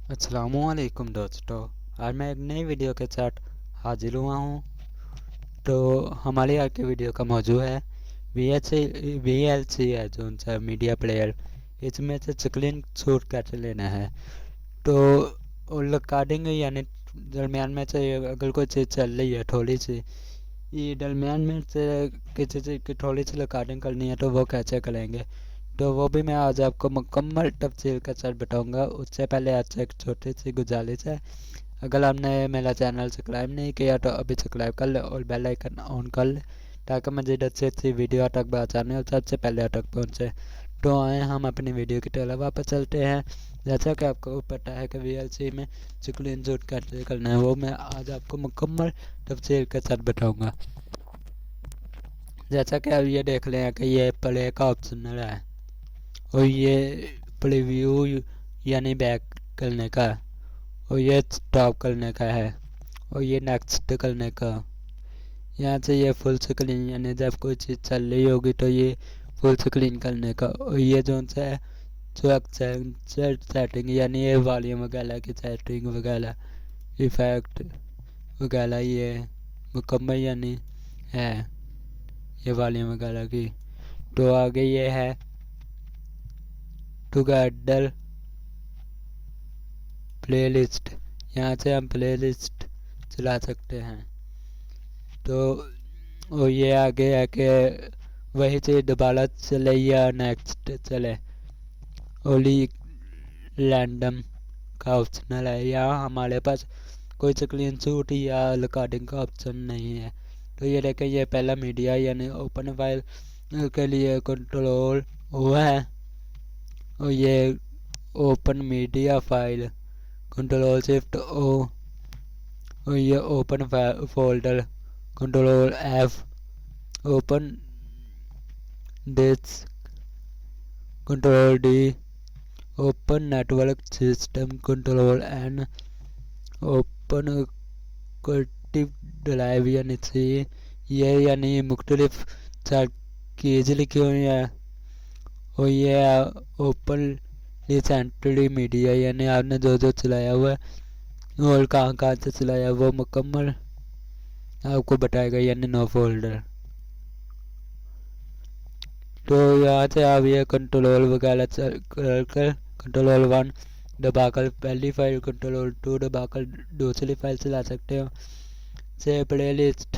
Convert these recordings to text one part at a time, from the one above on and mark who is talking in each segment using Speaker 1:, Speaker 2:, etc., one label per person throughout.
Speaker 1: अस्सलामुअलैकुम दोस्तों, आज मैं एक नई वीडियो के साथ हाजिर हुआ हूँ। तो हमारी आज की वीडियो का मौजू है VLC है जो सा मीडिया प्लेयर। इसमें से स्क्रीन शॉट कैसे लेना है। तो रिकॉर्डिंग यानी दरमियान में से अगर कोई चीज़ चल रही है थोड़ी सी, ये दरमियान में से किसी चीज़ की थोड़ी सी रिकॉर्डिंग करनी है तो वो कैसे करेंगे, तो वो भी मैं आज आपको मुकम्मल तफसील के साथ बताऊंगा। उससे पहले आपसे एक छोटी सी गुजारिश है, अगर आपने मेरा चैनल सब्सक्राइब नहीं किया तो अभी सब्सक्राइब कर ले और बेल आइकन ऑन कर ले, ताकि मज़ीद अच्छी अच्छी वीडियो तक आसानी और सबसे पहले तक पहुँचे। तो आए हम अपनी वीडियो की तरफ वापस चलते हैं। जैसा कि आपको पता है कि VLC में स्क्रीन शॉट कैसे करना है, वो मैं आज आपको मुकम्मल तफसील के साथ बताऊँगा। जैसा कि आप ये देख लें कि ये प्ले का ऑप्शन है और ये प्रीव्यू यानी बैक करने का, और ये स्टॉप करने का है, और ये नेक्स्ट करने का। यहाँ से ये फुल स्क्रीन यानी जब कोई चीज़ चल रही होगी तो ये फुल स्क्रीन करने का। और ये जो है जो सेटिंग यानी ये वॉल्यूम वगैरह की सेटिंग वगैरह, इफेक्ट वगैरह ये मुकम्मल यानी है ये वॉल्यूम वगैरह की। तो आगे ये है टुगेदर प्लेलिस्ट, यहाँ से हम प्लेलिस्ट चला सकते हैं। तो और ये आगे है कि वही चीज़ दोबारा चले या नेक्स्ट चले। ओली रैंडम का ऑप्शनल है, यहाँ हमारे पास कोई स्क्रीन शॉट या रिकॉर्डिंग का ऑप्शन नहीं है। तो ये देखें, ये पहला मीडिया यानी ओपन फाइल के लिए कंट्रोल हुआ है, और ये open media file control shift O, और ये open folder control F, open disk control D, open network system control N, open connective drive यानी C। ये यानी मुख्तलिफ कीज लिखी हुई है। और ये ओपन रिसेंटली मीडिया यानी आपने जो जो चलाया हुआ है और कहाँ कहाँ से चलाया वो मुकम्मल आपको बताएगा, यानी नो फोल्डर। तो यहाँ से आप ये कंट्रोल वगैरह कर कंट्रोल 1 दबाकर पहली फाइल, कंट्रोल 2 दबाकर दूसरी फाइल चला सकते हो। से प्लेलिस्ट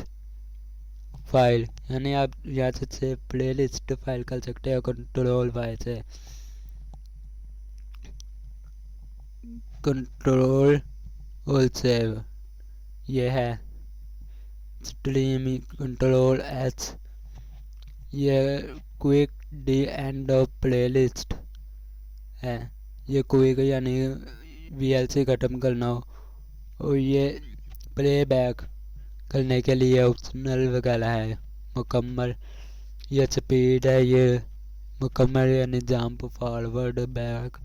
Speaker 1: फाइल यानी आप यहाँ से प्लेलिस्ट फाइल कर सकते हो कंट्रोल फाइल से। कंट्रोल और सेव ये है स्ट्रीम कंट्रोल H, ये quick D end of playlist है, ये क्विक यानी VLC ख़त्म करना हो। और ये प्लेबैक करने के लिए ऑप्शनल वगैरह है मुकम्मल। ये स्पीड है, ये मुकम्मल यानी जंप फॉरवर्ड बैक,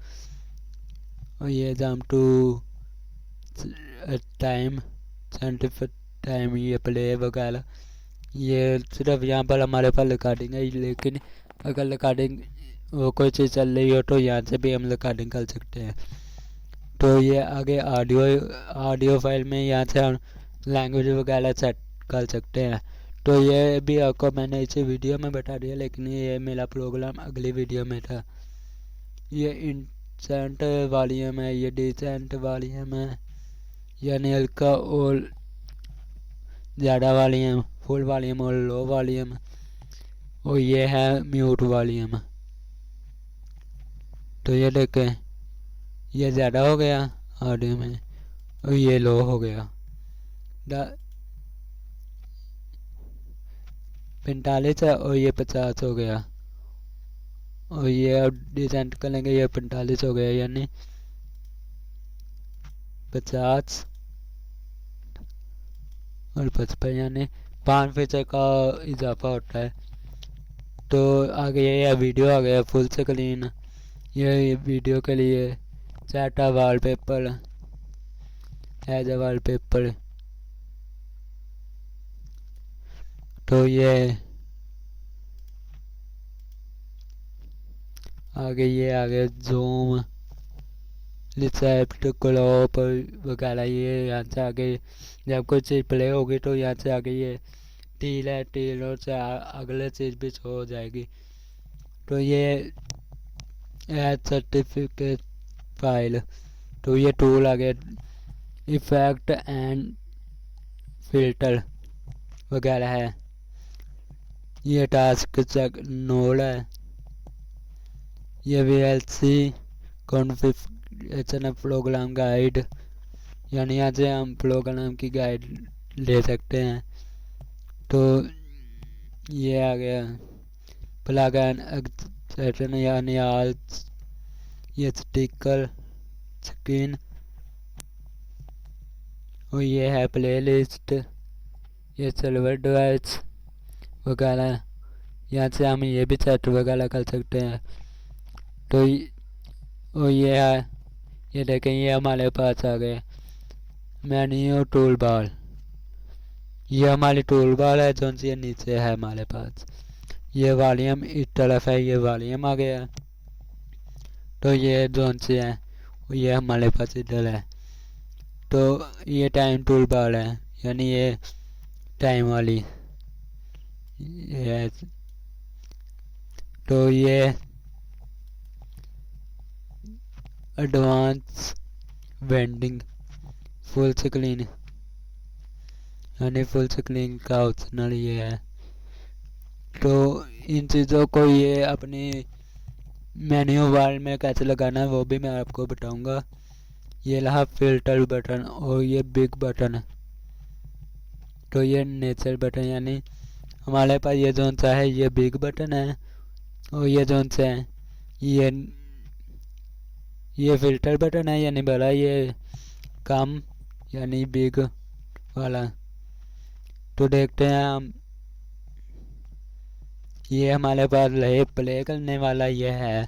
Speaker 1: और ये jump to time scientific time, ये प्ले वगैरह। ये सिर्फ यहाँ पर हमारे पास रिकॉर्डिंग है, लेकिन अगर रिकॉर्डिंग वो कोई चीज़ चल रही हो तो यहाँ से भी हम रिकॉर्डिंग कर सकते हैं। तो ये आगे ऑडियो फाइल में यहाँ से हम लैंग्वेज वगैरह सेट कर सकते हैं। तो ये भी आपको मैंने इसी वीडियो में बता दिया, लेकिन ये मेरा प्रोग्राम अगली वीडियो में था। ये इंसेंट वॉल्यूम है, ये डिसेंट वॉल्यूम है यानी हल्का और ज़्यादा वॉल्यूम, फुल वॉल्यूम और लो वॉल्यूम। और ये है म्यूट वॉल्यूम। तो ये देखें, ये ज़्यादा हो गया ऑडियो में और ये लो हो गया। 45 है और ये 50 हो गया। और ये अब डिसेंट करेंगे, ये 45 हो गया यानी 50 और 55 यानी 5% का इजाफा होता है। तो आगे ये वीडियो आ गया फुल स्क्रीन, ये वीडियो के लिए set a wallpaper as a wallpaper. तो ये आगे जूम रिसेप्ट क्लॉप वगैरह, ये यहाँ से आगे जब कोई चीज़ प्ले होगी तो यहाँ से आगे ये टील है, टीलों से अगले चीज़ भी शो हो जाएगी। तो ये ऐड सर्टिफिकेट फाइल, तो ये टूल आ गया, इफेक्ट एंड फिल्टर वगैरह है। ये टास्क चेक नोड है, ये VLC कॉन्फ़िगरेशन प्रोग्राम गाइड, यानी यहाँ से हम प्रोग्राम की गाइड ले सकते हैं। तो ये आ गया प्लग एंड एक्सटेंशन, यानी आज ये स्टिकर स्क्रीन, और ये है प्ले लिस्ट, ये सर्वर डिवाइस वगैरह, यहाँ से हम ये भी सेट वगैरह कर सकते हैं। तो और ये है, ये देखें ये हमारे पास आ गए मेन्यू टूल बार, ये हमारी टूल बार है जो ये नीचे है हमारे पास। ये वॉल्यूम इस तरफ है, ये वॉल्यूम आ गया। तो ये जो से है ये हमारे पास इधर है। तो ये टाइम टूल बार है, यानी ये टाइम वाली ये। तो ये एडवांस वेंडिंग फुल स्क्रीन, यानी फुल स्क्रीन का ऑप्शनल ये है। तो इन चीज़ों को ये अपनी मेन्यू बार में कैसे लगाना है वो भी मैं आपको बताऊंगा। ये रहा फिल्टर बटन और ये बिग बटन, तो ये नेचर बटन, यानी हमारे पास ये जोन सा है ये बिग बटन है, और ये जोन सा है ये फिल्टर बटन है, यानी बड़ा ये कम, यानी बिग वाला। तो देखते हैं हम, ये हमारे पास रहे प्ले करने वाला ये है,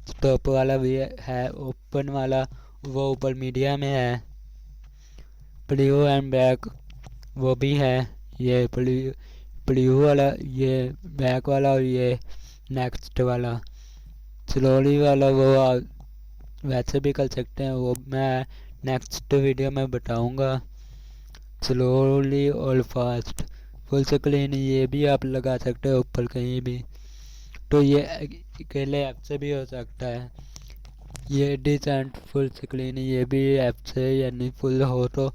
Speaker 1: स्टॉप वाला भी है, ओपन वाला वो ऊपर मीडिया में है, प्रीव्यू एंड बैक वो भी है, ये प्रीव्यू वाला ये बैक वाला, और ये नेक्स्ट वाला स्लोली वाला वो वैसे भी कर सकते हैं, वो मैं नेक्स्ट वीडियो में बताऊंगा। स्लोली और फास्ट फुल स्क्रीन ये भी आप लगा सकते हो ऊपर कहीं भी, तो ये अकेले ऐप से भी हो सकता है। ये डिसेंट फुल स्क्रीन ये भी ऐप से, यानी फुल हो तो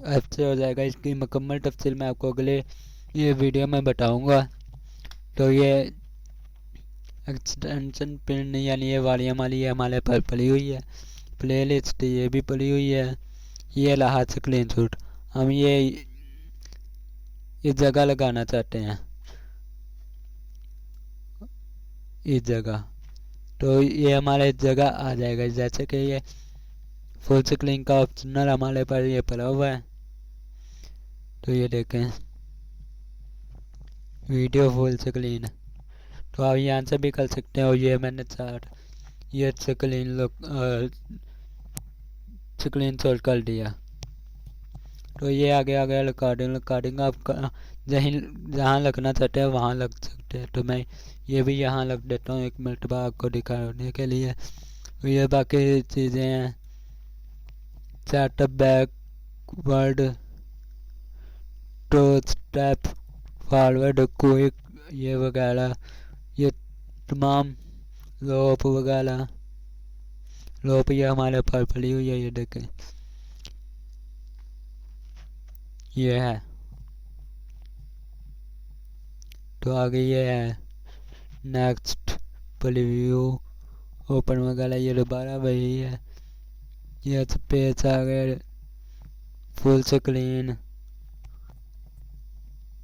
Speaker 1: ऐप से हो जाएगा। इसकी मुकम्मल तफसील मैं आपको अगले ये वीडियो में बताऊंगा। तो ये एक्सटेंशन पिन, यानी ये वॉल्यूम वाली ये हमारे पास पड़ी हुई है, प्ले लिस्ट ये भी पड़ी हुई है। ये रहा स्क्रीन शॉट, हम ये इस जगह लगाना चाहते हैं, इस जगह, तो ये हमारे इस जगह आ जाएगा। जैसे कि ये फुल स्क्रीन का ऑप्शनल हमारे पास ये पड़ा हुआ है, तो ये देखें वीडियो फुल स्क्रीन, तो आप यहाँ से भी कर सकते हैं। और ये मैंने चार्ट ये स्क्रीन शॉट कर दिया। तो ये आगे आ गया रिकॉर्डिंग आप जहाँ लगना चाहते हैं वहाँ लग सकते हैं। तो मैं ये भी यहाँ लग देता हूँ 1 मिनट बाद आपको दिखाने के लिए। तो ये बाकी चीज़ें हैं, setup backward, two step forward, quick ये वगैरह, ये तमाम लोप वगैरह, लोप ये हमारे पास पड़ी हुई है, ये देखें ये है। तो आगे ये है नेक्स्ट, प्रीव्यू, ओपन वगैरह, ये दोबारा वही है। ये स्पेस आ गया, फुल स्क्रीन,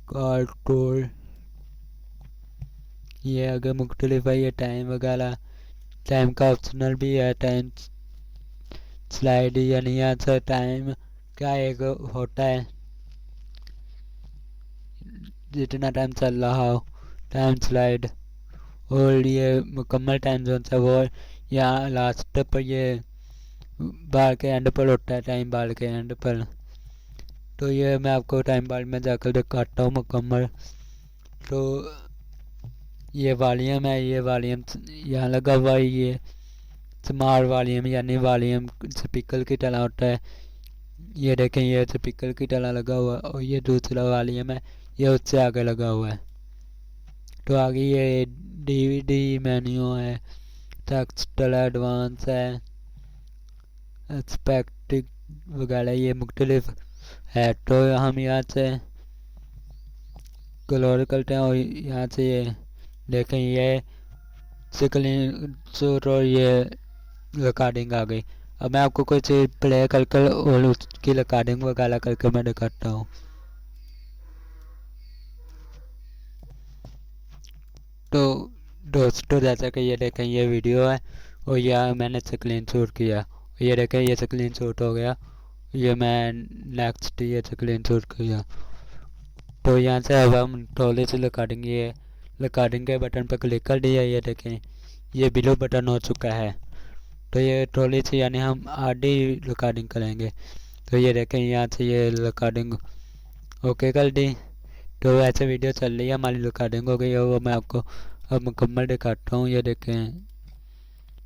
Speaker 1: कंट्रोल, ये आगे मुख्तलिफ है, ये टाइम वगैरह, टाइम का ऑप्शनल भी है, टाइम स्लाइड, यानी यहाँ से टाइम का एक होता है जितना टाइम चल रहा हो, टाइम स्लाइड, और ये मुकम्मल टाइम जोन है वो यहाँ लास्ट पर, ये बार के एंड पर होता है, टाइम बार के एंड पर। तो ये मैं आपको टाइम बार में जाकर दिखाता हूँ मुकम्मल। तो ये वॉल्यूम है, ये वॉल्यूम यहाँ लगा हुआ है, ये स्मार्ट वॉल्यूम यानी वॉल्यूम स्पीकर की तरह होता है। ये देखें, ये स्पीकर की तरह लगा हुआ है, और ये दूसरा वॉल्यूम है, ये उससे आगे लगा हुआ है। तो आगे ये डीवीडी मेन्यू है, टेक्सटल एडवांस है, एक्सपेक्टिव वगैरह, ये मुख्तलिफ है। तो हम यहाँ से क्लोज करते हैं और यहाँ से ये देखें, ये स्क्रीन शॉट और ये रिकॉर्डिंग आ गई। अब मैं आपको कोई चीज़ प्ले करके और उसकी रिकॉर्डिंग वगैरह करके मैं दिखाता हूँ। तो दोस्तों, जैसा कि ये देखें, ये वीडियो है और यह मैंने स्क्रीन शॉट किया। ये देखें, ये स्क्रीन शॉट हो गया। ये मैं नेक्स्ट ये स्क्रीन शॉट किया। तो यहाँ से अब हम थोड़ी सी रिकॉर्डिंग, ये रिकॉर्डिंग के बटन पर क्लिक कर दिया। ये देखें, ये ब्लू बटन हो चुका है। तो ये थोड़ी सी यानी हम आधी रिकॉर्डिंग करेंगे। तो ये देखें, यहाँ से ये रिकॉर्डिंग ओके कर दी। तो ऐसे वीडियो चल रही है, हमारी रिकॉर्डिंग हो गई है, वो मैं आपको अब मुकम्मल दिखाता हूँ। ये देखें,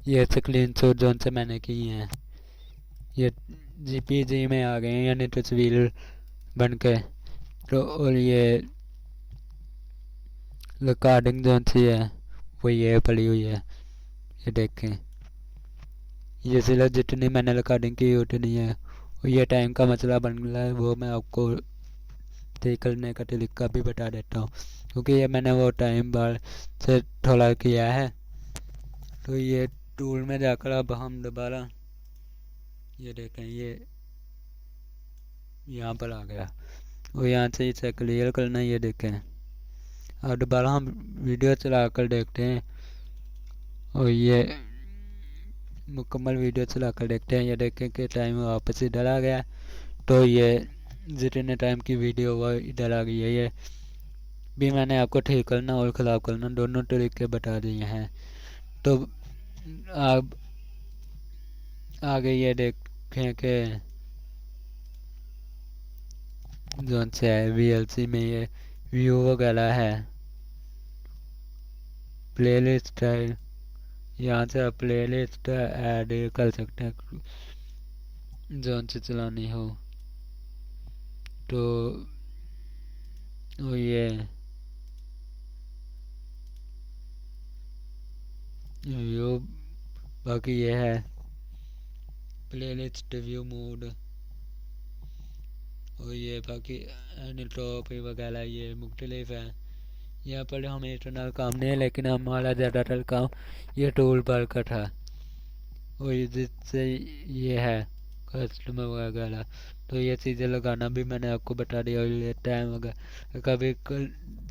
Speaker 1: ये स्क्रीन शॉट जो से मैंने की हैं, ये जीपीजी में आ गए हैं यानी तस्वीर बन के। तो और ये रिकॉर्डिंग जो सी है वो ये पड़ी हुई है। ये देखें, ये सिर्फ जितनी मैंने रिकॉर्डिंग की उतनी है। और ये टाइम का मसला बन रहा है, वो मैं आपको ठीक करने का तरीका भी बता देता हूँ, क्योंकि ये मैंने वो टाइम बार से थोड़ा किया है। तो ये टूल में जाकर अब हम दोबारा ये देखें, ये यहाँ पर आ गया और यहाँ से इसे क्लियर करना। ये देखें, अब दोबारा हम वीडियो चला कर देखते हैं और ये मुकम्मल वीडियो चला कर देखते हैं। ये देखें कि टाइम वापस इधर आ गया। तो ये जितने टाइम की वीडियो हुआ इधर आ गई है। ये भी मैंने आपको ठीक करना और ख़राब करना दोनों तरीके बता दिए हैं। तो अब आगे ये देखें कि जो से है VLC में ये व्यू वगैरह है, प्लेलिस्ट है। यहाँ से आप प्लेलिस्ट ऐड कर सकते हैं जो से चलानी हो। तो ये व्यू, बाकी ये है प्लेलिस्ट व्यू मोड, और ये बाकी टॉप वगैरह ये मुख्तलिफ है। यहाँ पर हमें इतना काम नहीं है, लेकिन हमारा ज़्यादातर काम ये टूल बार का था, और जिससे ये है कस्टमर वगैरह। तो ये चीज़ें लगाना भी मैंने आपको बता दिया, और ये टाइम वगैरह कभी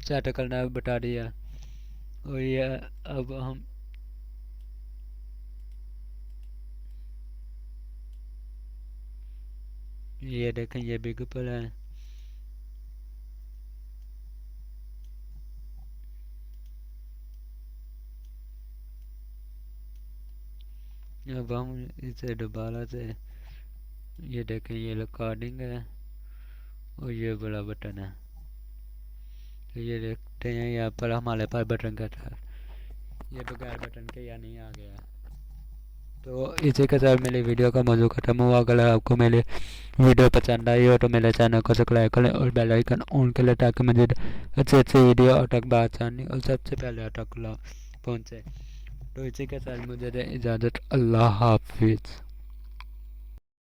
Speaker 1: सेट करना बता दिया। और ये अब हम ये देखें, ये बिग पर है। अब हम इसे दोबारा से ये देखें, ये रिकॉर्डिंग है और ये बड़ा बटन है। तो ये देखते हैं यहाँ पर हमारे पास बटन का था, ये बगैर बटन के या नहीं आ गया। तो इसी के साथ मेरी वीडियो का मौजूद खत्म हुआ। अगर आपको मेरी वीडियो पसंद आई हो तो मेरे चैनल को सब्सक्राइब करें और बेल आइकन ऑन कर लें, ताकि मुझे अच्छी अच्छी वीडियो और तक आसानी और सबसे पहले तक पहुँचे। तो इसी के साथ मुझे दे इजाज़त। अल्लाह हाफिज़।